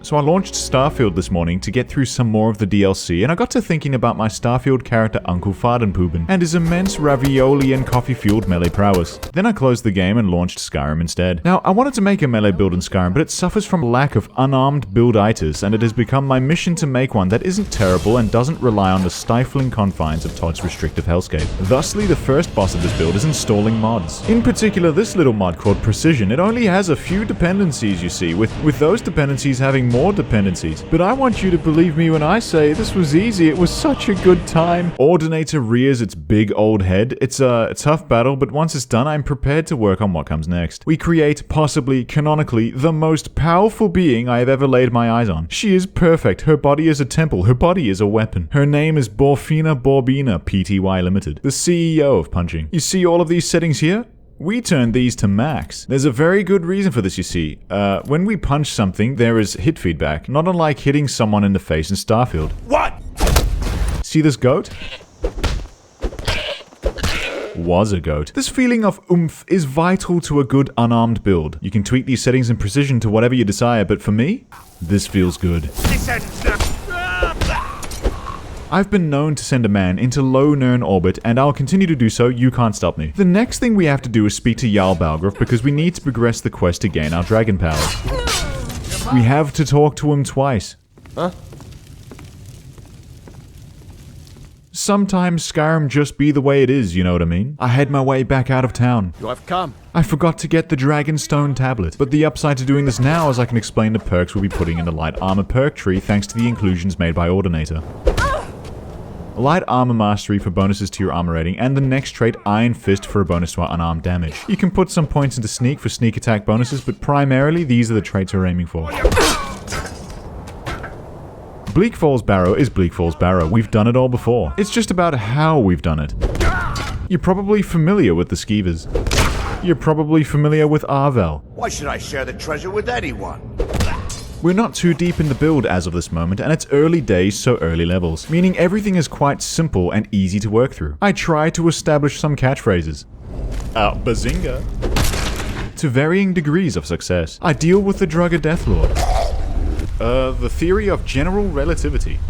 So I launched Starfield this morning to get through some more of the DLC, and I got to thinking about my Starfield character Uncle Fardenpuben and his immense ravioli and coffee-fueled melee prowess. Then I closed the game and launched Skyrim instead. Now, I wanted to make a melee build in Skyrim, but it suffers from lack of unarmed builditis, and it has become my mission to make one that isn't terrible and doesn't rely on the stifling confines of Todd's restrictive hellscape. Thusly, the first boss of this build is installing mods. In particular, this little mod called Precision. It only has a few dependencies, you see, with those dependencies having more dependencies. But I want you to believe me when I say this was easy. It was such a good time. Ordinator rears its big old head. It's a tough battle, but once it's done, I'm prepared to work on what comes next. We create, possibly, canonically, the most powerful being I have ever laid my eyes on. She is perfect. Her body is a temple. Her body is a weapon. Her name is Borfina Pty Limited, the CEO of punching. You see all of these settings here? We turned these to max. There's a very good reason for this, you see. When we punch something, there is hit feedback, not unlike hitting someone in the face in Starfield. What? See this goat? Was a goat. This feeling of oomph is vital to a good unarmed build. You can tweak these settings in precision to whatever you desire, but for me, this feels good. I've been known to send a man into low Nern orbit, and I'll continue to do so. You can't stop me. The next thing we have to do is speak to Jarl Balgruuf because we need to progress the quest to gain our dragon powers. We have to talk to him twice. Huh? Sometimes Skyrim just be the way it is, you know what I mean? I head my way back out of town. You have come. I forgot to get the Dragonstone tablet, but the upside to doing this now is I can explain the perks we'll be putting in the light armor perk tree thanks to the inclusions made by Ordinator. Light armor mastery for bonuses to your armor rating, and the next trait, Iron Fist, for a bonus to our unarmed damage. You can put some points into sneak for sneak attack bonuses, but primarily these are the traits we're aiming for. Bleak Falls Barrow is Bleak Falls Barrow. We've done it all before. It's just about how we've done it. You're probably familiar with the Skeevers. You're probably familiar with Arvel. Why should I share the treasure with anyone? We're not too deep in the build as of this moment, and it's early days, so early levels, meaning everything is quite simple and easy to work through. I try to establish some catchphrases. Bazinga! To varying degrees of success. I deal with the Drugger Deathlord. The theory of general relativity.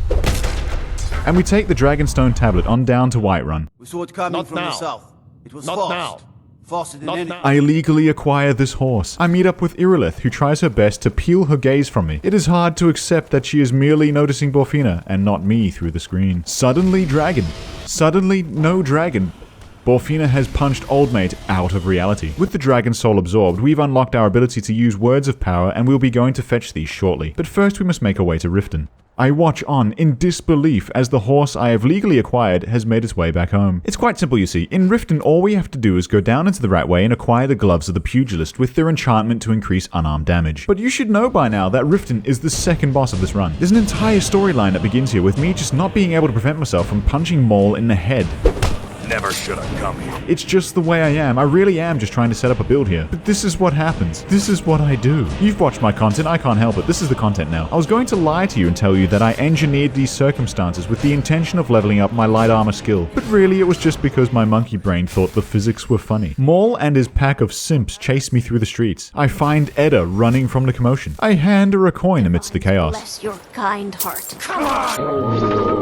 And we take the Dragonstone tablet on down to Whiterun. We saw it coming from the south. It was fast. Faster than any. I illegally acquire this horse. I meet up with Irilith, who tries her best to peel her gaze from me. It is hard to accept that she is merely noticing Borfina, and not me through the screen. Suddenly dragon. Suddenly no dragon. Borfina has punched Old Mate out of reality. With the Dragon Soul absorbed, we've unlocked our ability to use Words of Power, and we'll be going to fetch these shortly. But first we must make our way to Riften. I watch on in disbelief as the horse I have legally acquired has made its way back home. It's quite simple, you see. In Riften, all we have to do is go down into the Ratway and acquire the gloves of the pugilist with their enchantment to increase unarmed damage. But you should know by now that Riften is the second boss of this run. There's an entire storyline that begins here with me just not being able to prevent myself from punching Maul in the head. Never should have come here. It's just the way I am. I really am just trying to set up a build here. But this is what happens. This is what I do. You've watched my content. I can't help it. This is the content now. I was going to lie to you and tell you that I engineered these circumstances with the intention of leveling up my light armor skill. But really, it was just because my monkey brain thought the physics were funny. Maul and his pack of simps chase me through the streets. I find Edda running from the commotion. I hand her a coin amidst the chaos. Bless your kind heart. Come on!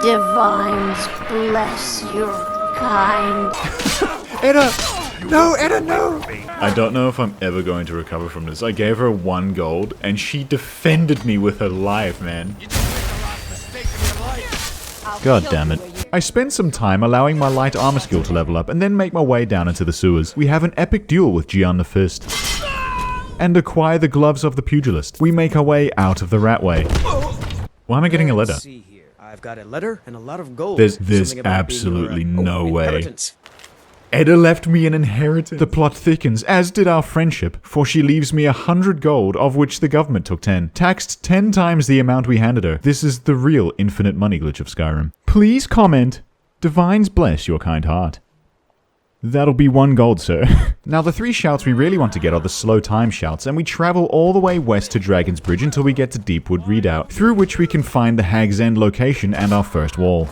Divines bless your kind. Edda! No, Edda, no! I don't know if I'm ever going to recover from this. I gave her 1 gold, and she defended me with her life, man. God damn it. I spend some time allowing my light armor skill to level up, and then make my way down into the sewers. We have an epic duel with Gian the Fist. And acquire the gloves of the pugilist. We make our way out of the Ratway. Why am I getting a letter? I've got a letter and a lot of gold. There's absolutely no way. Edda left me an inheritance. The plot thickens, as did our friendship, for she leaves me 100 gold, of which the government took 10. Taxed 10 times the amount we handed her. This is the real infinite money glitch of Skyrim. Please comment, Divines bless your kind heart. That'll be 1 gold, sir. Now, the 3 shouts we really want to get are the slow time shouts, and we travel all the way west to Dragon's Bridge until we get to Deepwood Redoubt, through which we can find the Hag's End location and our first wall.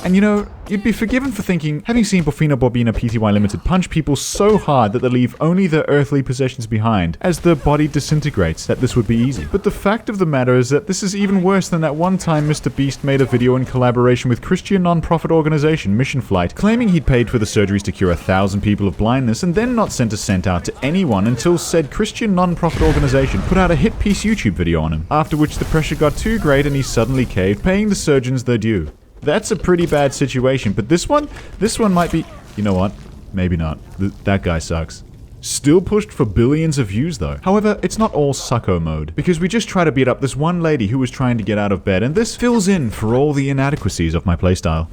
And you know, you'd be forgiven for thinking, having seen Borfina Pty Limited punch people so hard that they leave only their earthly possessions behind as their body disintegrates, that this would be easy. But the fact of the matter is that this is even worse than that one time Mr. Beast made a video in collaboration with Christian non-profit organization Mission Flight, claiming he'd paid for the surgeries to cure 1,000 people of blindness and then not sent a cent out to anyone until said Christian non-profit organization put out a hit piece YouTube video on him, after which the pressure got too great and he suddenly caved, paying the surgeons their due. That's a pretty bad situation, but this one might be... You know what? Maybe not. That guy sucks. Still pushed for billions of views though. However, it's not all sucko mode, because we just try to beat up this one lady who was trying to get out of bed, and this fills in for all the inadequacies of my playstyle.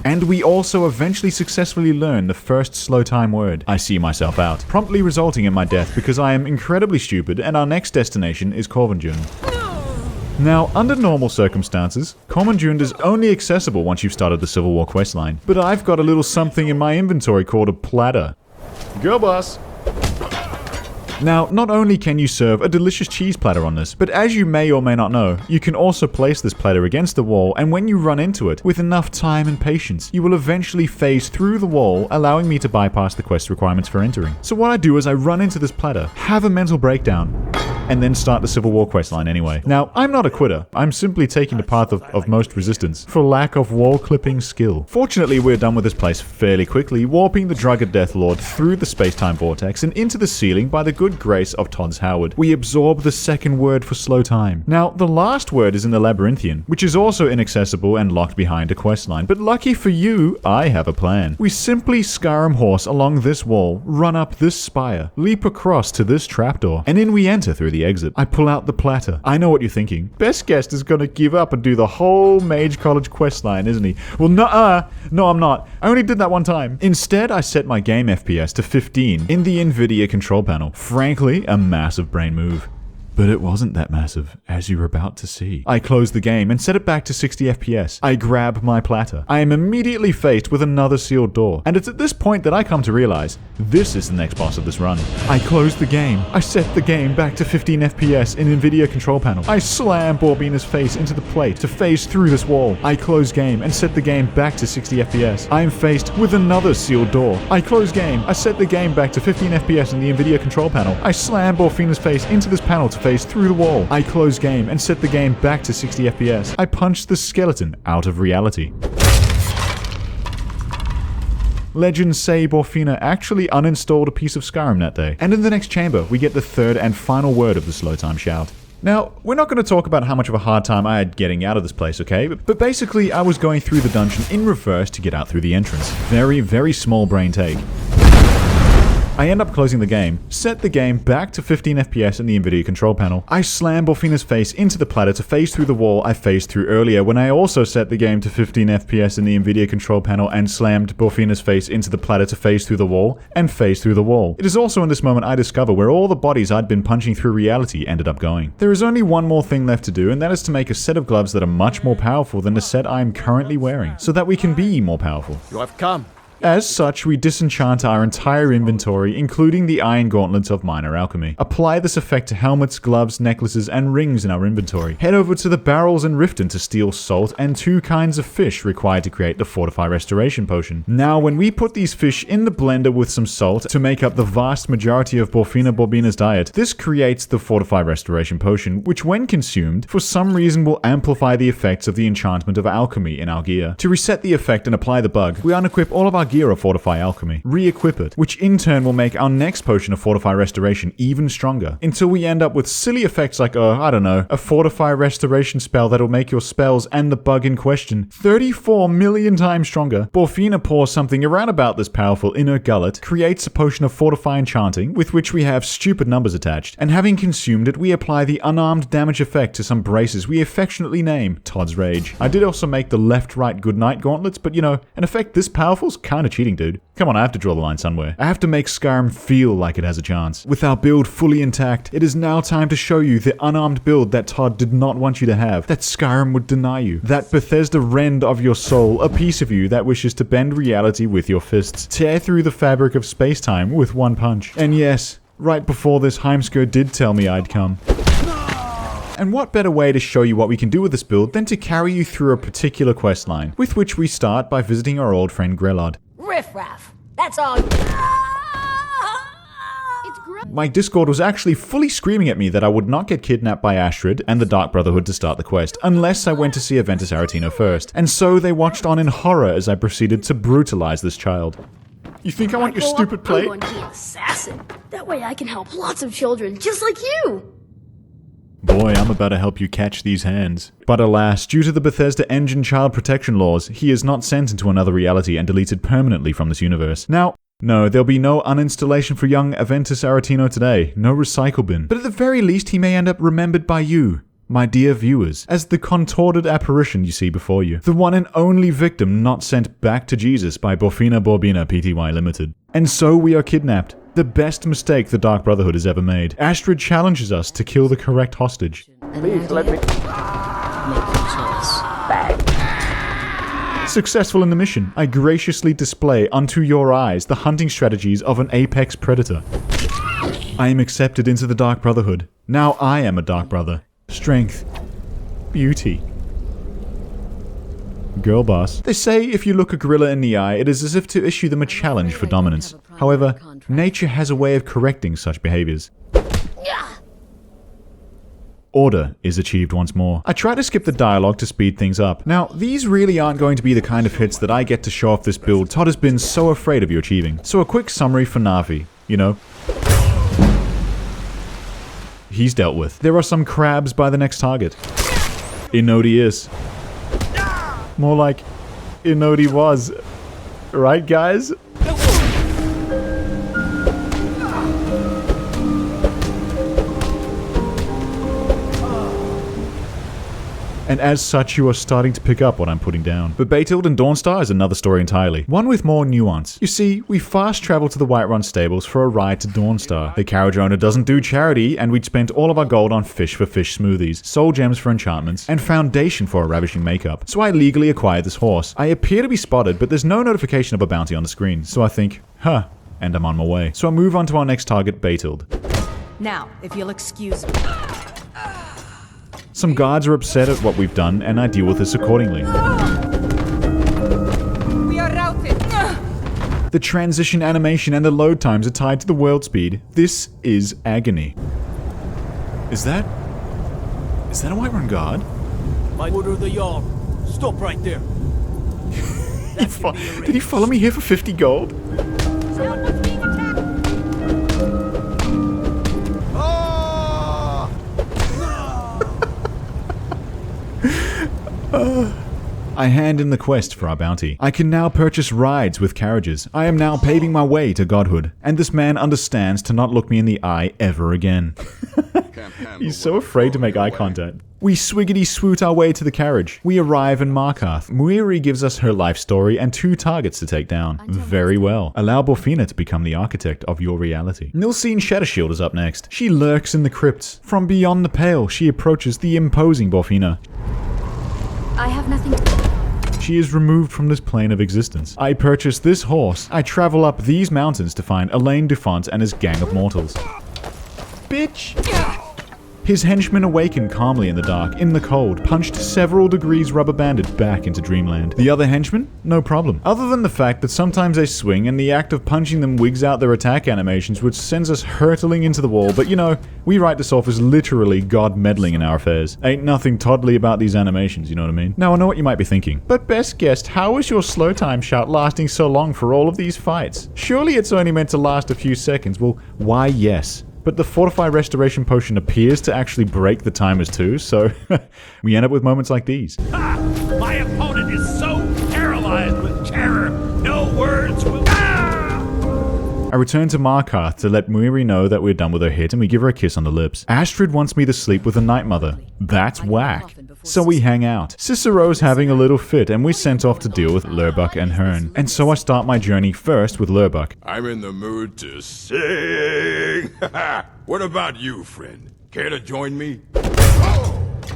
And we also eventually successfully learn the first slow time word. I see myself out, promptly resulting in my death because I am incredibly stupid and our next destination is Corvenjund. Now, under normal circumstances, Corvenjund is only accessible once you've started the Civil War questline, but I've got a little something in my inventory called a platter. Girlboss! Now, not only can you serve a delicious cheese platter on this, but as you may or may not know, you can also place this platter against the wall, and when you run into it, with enough time and patience, you will eventually phase through the wall, allowing me to bypass the quest requirements for entering. So what I do is I run into this platter, have a mental breakdown, and then start the Civil War questline anyway. Now, I'm not a quitter. I'm simply taking the path of most resistance, for lack of wall-clipping skill. Fortunately, we're done with this place fairly quickly, warping the Drugged Death Lord through the space-time vortex and into the ceiling by the good grace of Todd's Howard. We absorb the second word for slow time. Now, the last word is in the Labyrinthian, which is also inaccessible and locked behind a questline, but lucky for you, I have a plan. We simply Skyrim horse along this wall, run up this spire, leap across to this trapdoor, and in we enter through the exit. I pull out the platter. I know what you're thinking. Bestguest is gonna give up and do the whole Mage College questline, isn't he? Well, no, I'm not. I only did that one time. Instead, I set my game FPS to 15 in the NVIDIA control panel. Frankly, a massive brain move. But it wasn't that massive, as you're about to see. I close the game and set it back to 60 FPS. I grab my platter. I am immediately faced with another sealed door. And it's at this point that I come to realize, this is the next boss of this run. I close the game. I set the game back to 15 FPS in NVIDIA control panel. I slam Borfina's face into the plate to phase through this wall. I close game and set the game back to 60 FPS. I am faced with another sealed door. I close game. I set the game back to 15 FPS in the NVIDIA control panel. I slam Borfina's face into this panel to phase through the wall. I close game and set the game back to 60 FPS. I punch the skeleton out of reality. Legends say Borfina actually uninstalled a piece of Skyrim that day. And in the next chamber, we get the third and final word of the slow time shout. Now, we're not going to talk about how much of a hard time I had getting out of this place, okay? But basically, I was going through the dungeon in reverse to get out through the entrance. Very, very small brain take. I end up closing the game, set the game back to 15 FPS in the NVIDIA control panel. I slam Borfina's face into the platter to phase through the wall I phased through earlier when I also set the game to 15 FPS in the NVIDIA control panel and slammed Borfina's face into the platter to phase through the wall and phase through the wall. It is also in this moment I discover where all the bodies I'd been punching through reality ended up going. There is only one more thing left to do, and that is to make a set of gloves that are much more powerful than the set I am currently wearing, so that we can be more powerful. You have come. As such, we disenchant our entire inventory, including the iron gauntlets of minor alchemy. Apply this effect to helmets, gloves, necklaces, and rings in our inventory. Head over to the barrels in Riften to steal salt and 2 kinds of fish required to create the Fortify Restoration Potion. Now, when we put these fish in the blender with some salt to make up the vast majority of Borfina's diet, this creates the Fortify Restoration Potion, which when consumed, for some reason will amplify the effects of the enchantment of alchemy in our gear. To reset the effect and apply the bug, we unequip all of our gear of Fortify Alchemy, re-equip it, which in turn will make our next potion of Fortify Restoration even stronger, until we end up with silly effects like a Fortify Restoration spell that'll make your spells and the bug in question 34 million times stronger. Borfina pours something around about this powerful in her gullet, creates a potion of Fortify Enchanting, with which we have stupid numbers attached, and having consumed it, we apply the unarmed damage effect to some braces we affectionately name Todd's Rage. I did also make the left-right goodnight gauntlets, but you know, an effect this powerful's kinda cheating, dude. Come on, I have to draw the line somewhere. I have to make Skyrim feel like it has a chance. With our build fully intact, it is now time to show you the unarmed build that Todd did not want you to have, that Skyrim would deny you, that Bethesda rend of your soul, a piece of you that wishes to bend reality with your fists, tear through the fabric of space-time with one punch. And yes, right before this, Heimsker did tell me I'd come. And what better way to show you what we can do with this build than to carry you through a particular quest line, with which we start by visiting our old friend Grelod. Riff-raff. That's all. My Discord was actually fully screaming at me that I would not get kidnapped by Astrid and the Dark Brotherhood to start the quest, unless I went to see Aventus Aretino first. And so they watched on in horror as I proceeded to brutalize this child. You think I want your stupid plate? I'm going to be an assassin. That way I can help lots of children just like you. Boy, I'm about to help you catch these hands. But alas, due to the Bethesda engine child protection laws, he is not sent into another reality and deleted permanently from this universe. Now, no, there'll be no uninstallation for young Aventus Aretino today, no recycle bin. But at the very least, he may end up remembered by you, my dear viewers, as the contorted apparition you see before you. The one and only victim not sent back to Jesus by Borfina Pty Limited. And so we are kidnapped. The best mistake the Dark Brotherhood has ever made. Astrid challenges us to kill the correct hostage. Please let me make your choice. Successful in the mission, I graciously display unto your eyes the hunting strategies of an apex predator. I am accepted into the Dark Brotherhood. Now I am a Dark Brother. Strength. Beauty. Girlboss. They say if you look a gorilla in the eye, it is as if to issue them a challenge for dominance. However, nature has a way of correcting such behaviors. Order is achieved once more. I try to skip the dialogue to speed things up. Now, these really aren't going to be the kind of hits that I get to show off this build Todd has been so afraid of you achieving. So a quick summary for Navi, you know. He's dealt with. There are some crabs by the next target. Inodius. More like Inodi was. Right, guys? And as such, you are starting to pick up what I'm putting down. But Baethild and Dawnstar is another story entirely. One with more nuance. You see, we fast travel to the Whiterun stables for a ride to Dawnstar. The carriage owner doesn't do charity, and we'd spent all of our gold on fish for fish smoothies, soul gems for enchantments, and foundation for a ravishing makeup. So I legally acquired this horse. I appear to be spotted, but there's no notification of a bounty on the screen. So I think, huh, and I'm on my way. So I move on to our next target, Baethild. Now, if you'll excuse me. Some guards are upset at what we've done, and I deal with this accordingly. We are routed. The transition animation and the load times are tied to the world speed. This is agony. Is that a Whiterun guard? My order the Jarl. Stop right there. Did he follow me here for 50 gold? Someone's being attacked. I hand in the quest for our bounty. I can now purchase rides with carriages. I am now paving my way to godhood. And this man understands to not look me in the eye ever again. He's so afraid to make eye contact. We swiggity swoot our way to the carriage. We arrive in Markarth. Muiri gives us her life story and 2 targets to take down. Very well. Allow Borfina to become the architect of your reality. Nilsine Shadowshield is up next. She lurks in the crypts. From beyond the pale, she approaches the imposing Borfina. I have nothing to... She is removed from this plane of existence. I purchase this horse. I travel up these mountains to find Elaine Dufont and his gang of mortals. Bitch! His henchmen awaken calmly in the dark, in the cold, punched several degrees rubber banded back into dreamland. The other henchmen? No problem. Other than the fact that sometimes they swing and the act of punching them wigs out their attack animations, which sends us hurtling into the wall, but you know, we write this off as literally God meddling in our affairs. Ain't nothing toddly about these animations, you know what I mean? Now I know what you might be thinking, but best guest, how is your slow time shout lasting so long for all of these fights? Surely it's only meant to last a few seconds. Well, why yes. But the Fortify Restoration Potion appears to actually break the timers too, so we end up with moments like these. Ha! My opponent is so paralyzed with terror, no words will... I return to Markarth to let Muiri know that we're done with her hit, and we give her a kiss on the lips. Astrid wants me to sleep with the Night Mother. That's whack. So we hang out. Cicero's having a little fit, and we're sent off to deal with Lurbuck and Hearn. And so I start my journey first with Lurbuck. I'm in the mood to sing. What about you, friend? Care to join me?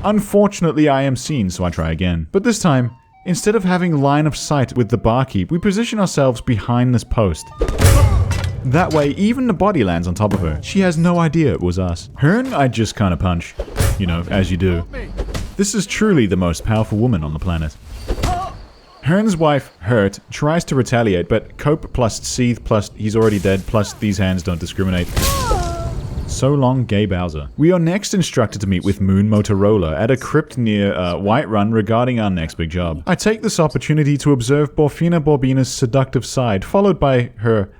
Unfortunately, I am seen, so I try again. But this time, instead of having line of sight with the barkeep, we position ourselves behind this post. That way, even the body lands on top of her. She has no idea it was us. Hearn, I just kinda punch. You know, as you do. This is truly the most powerful woman on the planet. Hearn's wife, Hurt, tries to retaliate, but Cope plus Seethe plus he's already dead plus these hands don't discriminate. So long, Gay Bowser. We are next instructed to meet with Moon Motorola at a crypt near Whiterun regarding our next big job. I take this opportunity to observe Borfina Borbina's seductive side, followed by her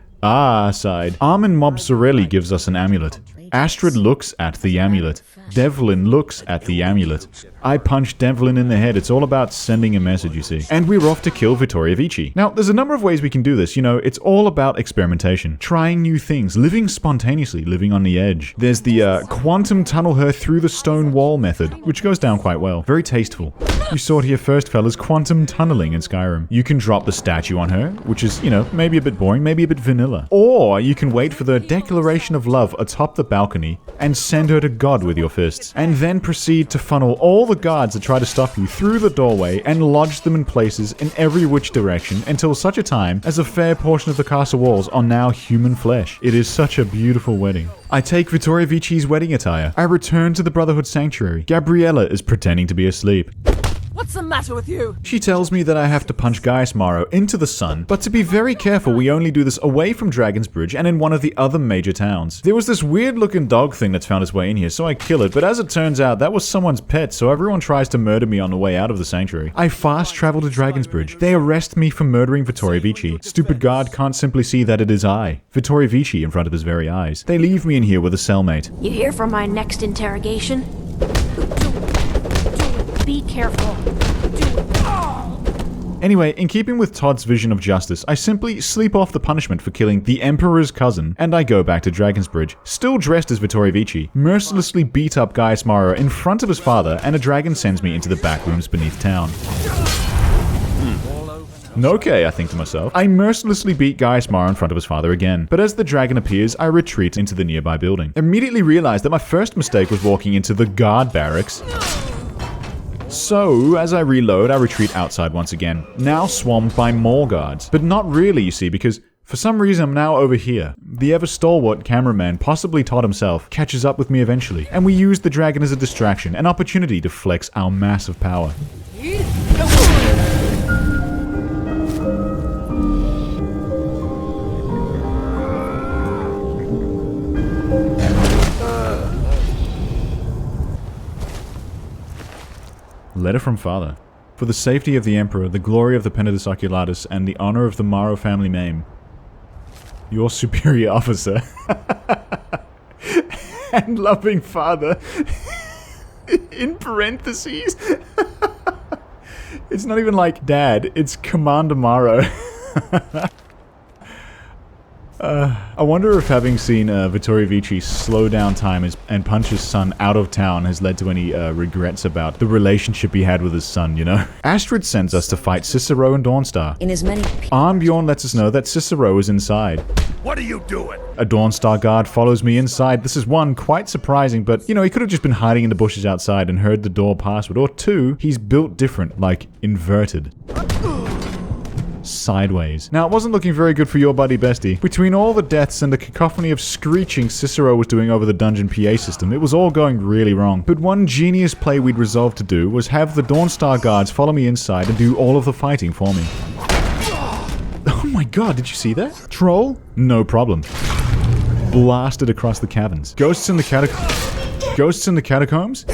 side. Armin Mobzarelli gives us an amulet. Astrid looks at the amulet. Devlin looks at the amulet. I punch Devlin in the head. It's all about sending a message, you see. And we're off to kill Vittoria Vici. Now, there's a number of ways we can do this. You know, it's all about experimentation. Trying new things. Living spontaneously. Living on the edge. There's the quantum tunnel her through the stone wall method, which goes down quite well. Very tasteful. You saw it here first, fellas. Quantum tunneling in Skyrim. You can drop the statue on her, which is, you know, maybe a bit boring, maybe a bit vanilla. Or you can wait for the declaration of love atop the balcony and send her to God with your fists. And then proceed to funnel all the guards that try to stop you through the doorway and lodge them in places in every which direction until such a time as a fair portion of the castle walls are now human flesh. It is such a beautiful wedding. I take Vittoria Vici's wedding attire. I return to the Brotherhood Sanctuary. Gabriella is pretending to be asleep. What's the matter with you? She tells me that I have to punch Gaius Maro into the sun, but to be very careful, we only do this away from Dragon's Bridge and in one of the other major towns. There was this weird looking dog thing that's found its way in here, so I kill it, but as it turns out, that was someone's pet, so everyone tries to murder me on the way out of the sanctuary. I fast travel to Dragon's Bridge. They arrest me for murdering Vittoria Vici. Stupid guard can't simply see that it is I, Vittoria Vici, in front of his very eyes. They leave me in here with a cellmate. You here for my next interrogation? Be careful. Anyway, in keeping with Todd's vision of justice, I simply sleep off the punishment for killing the Emperor's cousin, and I go back to Dragon's Bridge, still dressed as Vittoria Vici, mercilessly beat up Gaius Maro in front of his father, and a dragon sends me into the back rooms beneath town. Okay, I think to myself. I mercilessly beat Gaius Maro in front of his father again, but as the dragon appears, I retreat into the nearby building. Immediately realize that my first mistake was walking into the guard barracks. So, as I reload, I retreat outside once again, now swarmed by more guards. But not really, you see, because for some reason I'm now over here. The ever-stalwart cameraman, possibly Todd himself, catches up with me eventually, and we use the dragon as a distraction, an opportunity to flex our massive power. Letter from Father. For the safety of the Emperor, the glory of the Penitus Oculatus, and the honor of the Maro family name, your superior officer and loving father, in parentheses. It's not even like Dad, it's Commander Maro. I wonder if having seen Vittoria Vici slow down time and punch his son out of town has led to any regrets about the relationship he had with his son, you know? Astrid sends us to fight Cicero and Dawnstar. In as many... Arnbjorn lets us know that Cicero is inside. What are you doing? A Dawnstar guard follows me inside. This is one, quite surprising, but, you know, he could have just been hiding in the bushes outside and heard the door password. Or two, he's built different, like inverted. Sideways. Now, it wasn't looking very good for your buddy Bestie. Between all the deaths and the cacophony of screeching Cicero was doing over the dungeon PA system, it was all going really wrong. But one genius play we'd resolved to do was have the Dawnstar guards follow me inside and do all of the fighting for me. Oh my god, did you see that? Troll? No problem. Blasted across the caverns. Ghosts in the catacombs?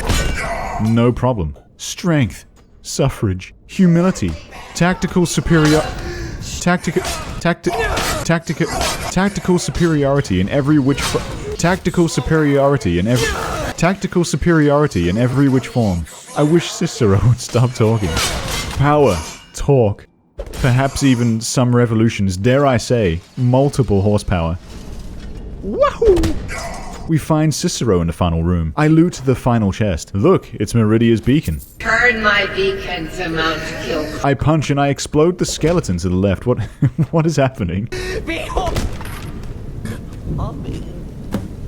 No problem. Strength. Suffrage. Humility. Tactical superiority in every which tactical superiority in every which form. I wish Cicero would stop talking. Power, talk, perhaps even some revolutions, dare I say, multiple horsepower. Wahoo! We find Cicero in the final room. I loot the final chest. Look, it's Meridia's beacon. Turn my beacon to Mount Kill. I punch and I explode the skeleton to the left. What is happening?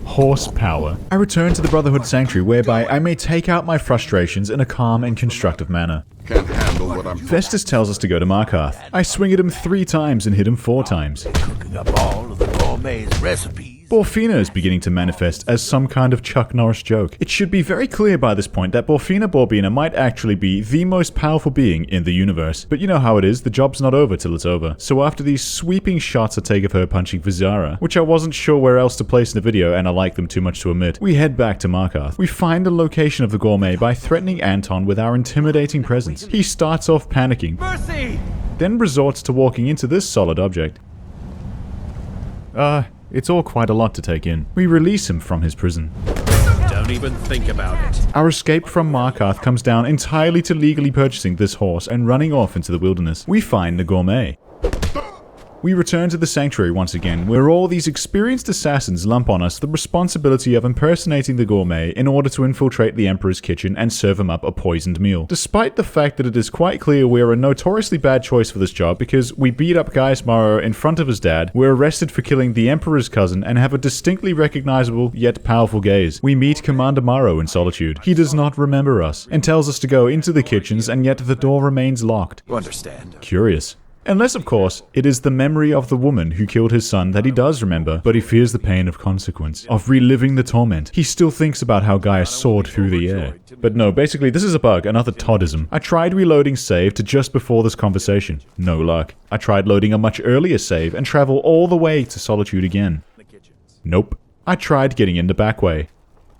Horsepower. I return to the Brotherhood Sanctuary, whereby I may take out my frustrations in a calm and constructive manner. Can't handle what I'm... Festus tells us to go to Markarth. I swing at him 3 times and hit him 4 times. Cooking up all of the gourmet's recipes. Borfina is beginning to manifest as some kind of Chuck Norris joke. It should be very clear by this point that Borfina Borbina might actually be the most powerful being in the universe. But you know how it is, the job's not over till it's over. So after these sweeping shots I take of her punching Vizara, which I wasn't sure where else to place in the video and I like them too much to omit, we head back to Markarth. We find the location of the gourmet by threatening Anton with our intimidating presence. He starts off panicking, then resorts to walking into this solid object. It's all quite a lot to take in. We release him from his prison. Don't even think about it. Our escape from Markarth comes down entirely to legally purchasing this horse and running off into the wilderness. We find the gourmet. We return to the sanctuary once again, where all these experienced assassins lump on us the responsibility of impersonating the gourmet in order to infiltrate the Emperor's kitchen and serve him up a poisoned meal. Despite the fact that it is quite clear we're a notoriously bad choice for this job because we beat up Gaius Maro in front of his dad, we're arrested for killing the Emperor's cousin, and have a distinctly recognizable yet powerful gaze. We meet Commander Maro in solitude. He does not remember us, and tells us to go into the kitchens, and yet the door remains locked. You understand? Curious. Unless, of course, it is the memory of the woman who killed his son that he does remember, but he fears the pain of consequence, of reliving the torment. He still thinks about how Gaius soared through the air. But no, basically this is a bug, another Toddism. I tried reloading save to just before this conversation. No luck. I tried loading a much earlier save and travel all the way to Solitude again. Nope. I tried getting into Backway.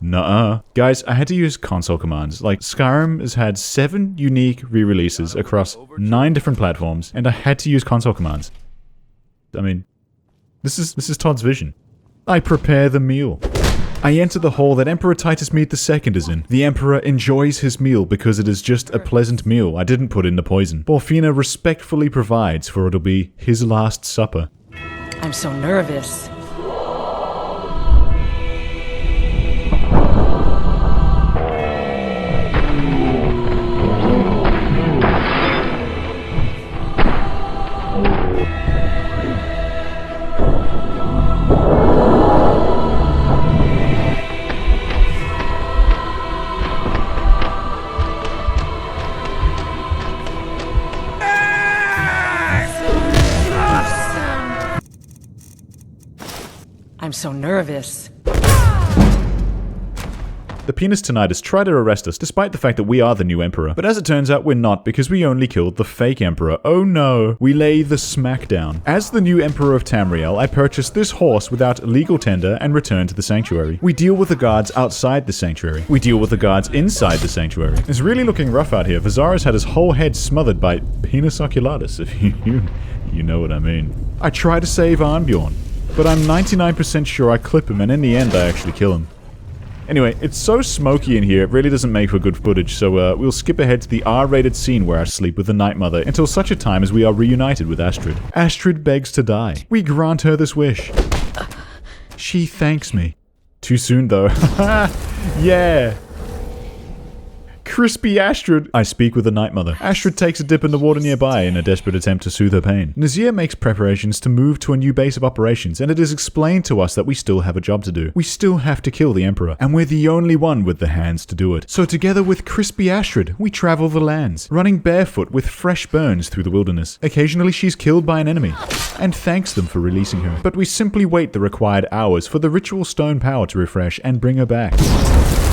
Nuh-uh. Guys, I had to use console commands. Like, Skyrim has had 7 unique re-releases across 9 different platforms, and I had to use console commands. I mean, this is Todd's vision. I prepare the meal. I enter the hall that Emperor Titus Mead II is in. The Emperor enjoys his meal because it is just a pleasant meal. I didn't put in the poison. Borfina respectfully provides, for it'll be his last supper. I'm so nervous. I'm so nervous. The penis tinnitus try to arrest us despite the fact that we are the new emperor. But as it turns out, we're not because we only killed the fake emperor. Oh no. We lay the smackdown. As the new emperor of Tamriel, I purchased this horse without legal tender and return to the sanctuary. We deal with the guards outside the sanctuary. We deal with the guards inside the sanctuary. It's really looking rough out here. Vizara's had his whole head smothered by penis oculatus, if you know what I mean. I try to save Arnbjorn, but I'm 99% sure I clip him, and in the end I actually kill him. Anyway, it's so smoky in here, it really doesn't make for good footage, so we'll skip ahead to the R-rated scene where I sleep with the Night Mother until such a time as we are reunited with Astrid. Astrid begs to die. We grant her this wish. She thanks me. Too soon, though. Yeah! Crispy Astrid! I speak with the Night Mother. Astrid takes a dip in the water nearby in a desperate attempt to soothe her pain. Nazir makes preparations to move to a new base of operations, and it is explained to us that we still have a job to do. We still have to kill the Emperor, and we're the only one with the hands to do it. So together with Crispy Astrid, we travel the lands, running barefoot with fresh burns through the wilderness. Occasionally she's killed by an enemy, and thanks them for releasing her. But we simply wait the required hours for the ritual stone power to refresh and bring her back.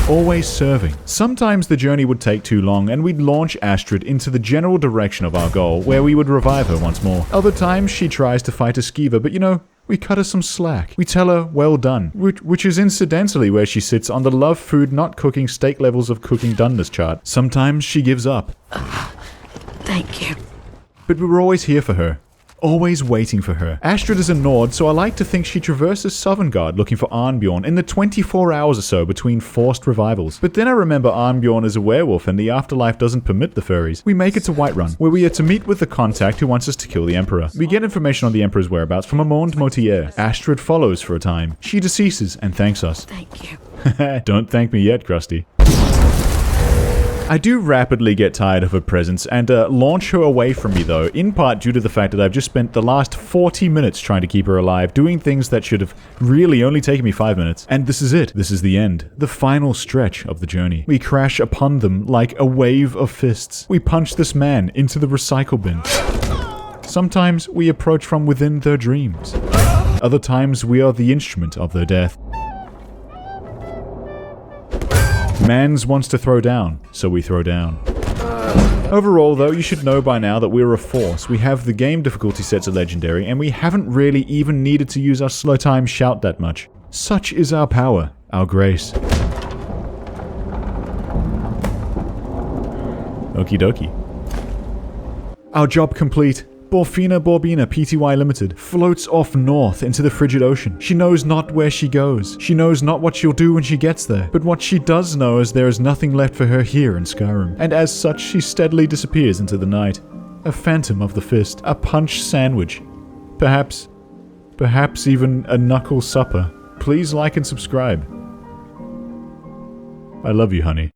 Always serving. Sometimes the journey would take too long and we'd launch Astrid into the general direction of our goal, where we would revive her once more. Other times she tries to fight a skeever, but you know, we cut her some slack. We tell her, well done, which is incidentally where she sits on the love food not cooking steak levels of cooking doneness chart. Sometimes she gives up. Thank you. But we were always here for her. Always waiting for her. Astrid is a Nord, so I like to think she traverses Sovngarde looking for Arnbjorn in the 24 hours or so between forced revivals. But then I remember Arnbjorn is a werewolf and the afterlife doesn't permit the furries. We make it to Whiterun, where we are to meet with the contact who wants us to kill the Emperor. We get information on the Emperor's whereabouts from a Monde Motier. Astrid follows for a time. She deceases and thanks us. Thank you. Don't thank me yet, Krusty. I do rapidly get tired of her presence and launch her away from me though, in part due to the fact that I've just spent the last 40 minutes trying to keep her alive, doing things that should have really only taken me 5 minutes. And this is it. This is the end. The final stretch of the journey. We crash upon them like a wave of fists. We punch this man into the recycle bin. Sometimes we approach from within their dreams. Other times, we are the instrument of their death. Mans wants to throw down, so we throw down. Overall, though, you should know by now that we're a force. We have the game difficulty set to legendary, and we haven't really even needed to use our slow time shout that much. Such is our power, our grace. Okie dokie. Our job complete. Borfina Pty Limited floats off north into the frigid ocean. She knows not where she goes. She knows not what she'll do when she gets there. But what she does know is there is nothing left for her here in Skyrim. And as such, she steadily disappears into the night. A phantom of the fist. A punch sandwich. Perhaps even a knuckle supper. Please like and subscribe. I love you, honey.